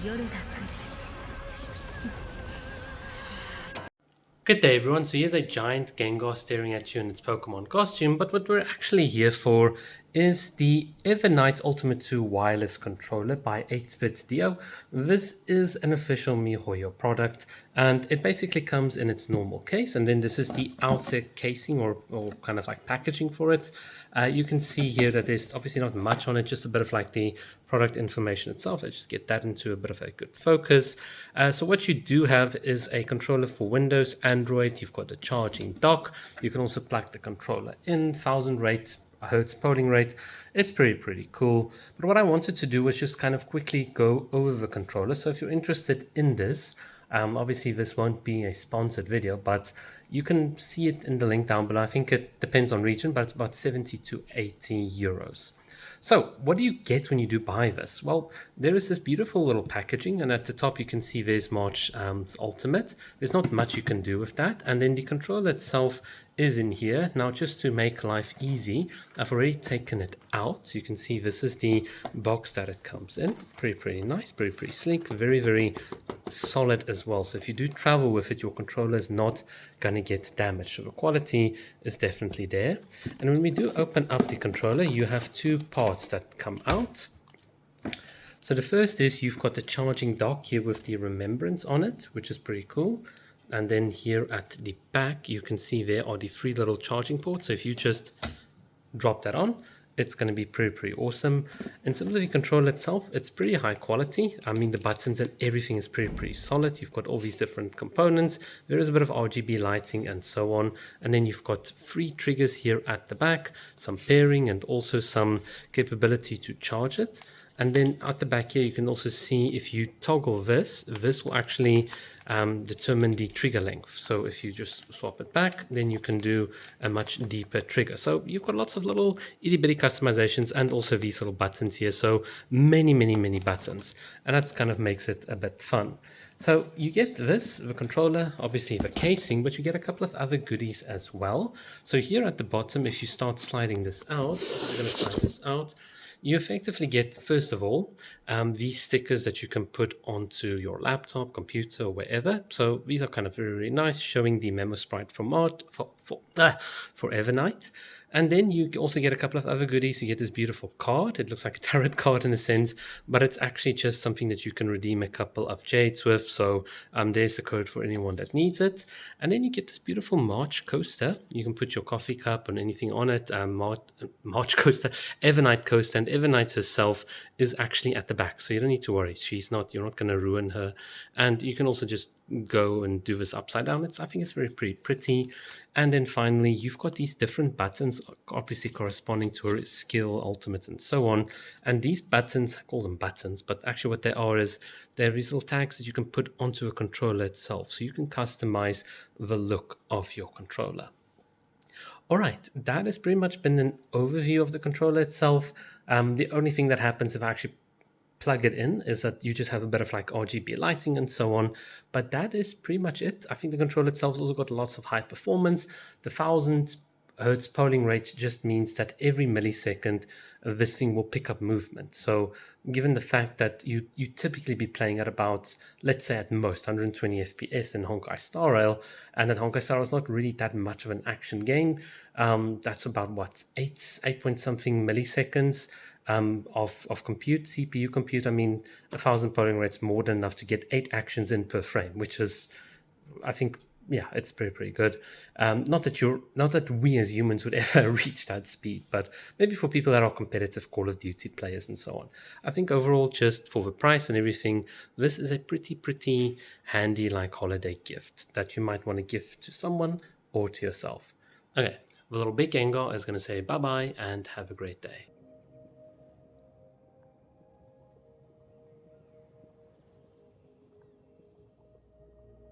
Good day everyone, so here's a giant Gengar staring at you in its Pokemon costume, but what we're actually here for is the Evernight Ultimate 2 wireless controller by 8-Bit Dio. This is an official MiHoYo product, and it basically comes in its normal case, and then this is the outer casing or kind of like packaging for it. You can see here that there's obviously not much on it, just a bit of like the product information itself. Let's just get that into a bit of a good focus. So what you do have is a controller for Windows, Android. You've got a charging dock. You can also plug the controller in, 1000 hertz polling rate. It's pretty cool. But what I wanted to do was just kind of quickly go over the controller. So if you're interested in this, obviously this won't be a sponsored video, but you can see it in the link down below. I think it depends on region, but it's about 70 to 80 euros. So what do you get when you do buy this? Well, there is this beautiful little packaging, and at the top you can see there's March Ultimate. There's not much you can do with that, and then the controller itself is in here. Now, just to make life easy, I've already taken it out. So you can see this is the box that it comes in. Pretty nice, pretty sleek, very solid as well. So if you do travel with it, your controller is not going to get damaged. So the quality is definitely there. And when we do open up the controller, you have two parts that come out. So the first is you've got the charging dock here with the remembrance on it, which is pretty cool. And then here at the back, you can see there are the 3 little charging ports. So if you just drop that on, it's going to be pretty awesome. In terms of the controller itself, it's pretty high quality. I mean, the buttons and everything is pretty solid. You've got all these different components. There is a bit of RGB lighting and so on. And then you've got 3 triggers here at the back, some pairing and also some capability to charge it. And then at the back here, you can also see if you toggle this will actually determine the trigger length. So if you just swap it back, then you can do a much deeper trigger. So you've got lots of little itty bitty customizations and also these little buttons here. So many buttons, and that's kind of makes it a bit fun. So you get this, the controller, obviously the casing, but you get a couple of other goodies as well. So here at the bottom, if you start sliding this out, I'm going to slide this out. You effectively get, first of all, these stickers that you can put onto your laptop, computer, or wherever. So these are kind of very nice, showing the memo sprite for Evernight. And then you also get a couple of other goodies. You get this beautiful card. It looks like a tarot card in a sense, but it's actually just something that you can redeem a couple of jades with. So there's the code for anyone that needs it. And then you get this beautiful March coaster. You can put your coffee cup and anything on it. March coaster, Evernight coaster, and Evernight herself is actually at the back. So you don't need to worry. You're not going to ruin her. And you can also just go and do this upside down. I think it's pretty pretty. And then finally, you've got these different buttons, obviously corresponding to her skill, ultimate, and so on. And these buttons, I call them buttons, but actually what they are is they're these little tags that you can put onto a controller itself. So you can customize the look of your controller. All right, that has pretty much been an overview of the controller itself. The only thing that happens if I actually plug it in is that you just have a bit of like RGB lighting and so on, but that is pretty much it. I think the controller itself has also got lots of high performance. The 1000 hertz polling rate just means that every millisecond this thing will pick up movement. So given the fact that you typically be playing at about, let's say at most 120 FPS in Honkai Star Rail, and that Honkai Star Rail is not really that much of an action game. That's about what, 8 point something milliseconds of compute, CPU compute. I mean, 1000 polling rate's more than enough to get 8 actions in per frame, which is, I think, yeah, it's pretty good. Not that we as humans would ever reach that speed, but maybe for people that are competitive Call of Duty players and so on. I think overall, just for the price and everything, this is a pretty handy like holiday gift that you might want to give to someone or to yourself. Okay, the little big Gengar is going to say bye-bye and have a great day.